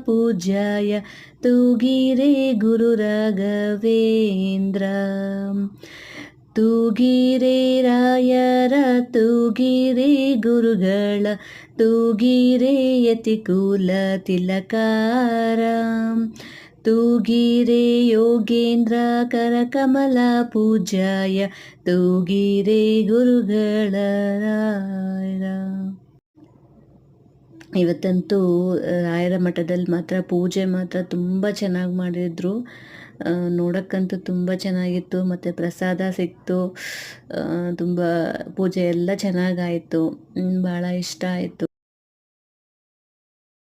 पूज्याय तूगिरे गुरुराघवेन्द्र ತೂಗಿರೆ ರಾಯರ ತೂಗಿರೆ ಗುರುಗಳ ತೂಗಿರೆ ಯತಿಕುಲ ತಿಲಕಾರ ತೂಗಿರೆ ಯೋಗೇಂದ್ರ ಕರಕಮಲ ಪೂಜ್ಯಾಯ ತೂಗಿರೆ ಗುರುಗಳ ರಾಯರ. ಇವತ್ತಂತೂ ರಾಯರ ಮಠದಲ್ಲಿ ಮಾತ್ರ ಪೂಜೆ ಮಾತ್ರ ತುಂಬ ಚೆನ್ನಾಗಿ ಮಾಡಿದ್ರು. ನೋಡೋಕ್ಕಂತೂ ತುಂಬ ಚೆನ್ನಾಗಿತ್ತು, ಮತ್ತು ಪ್ರಸಾದ ಸಿಕ್ತು. ತುಂಬ ಪೂಜೆ ಎಲ್ಲ ಚೆನ್ನಾಗಾಯಿತು. ಭಾಳ ಇಷ್ಟ ಆಯಿತು.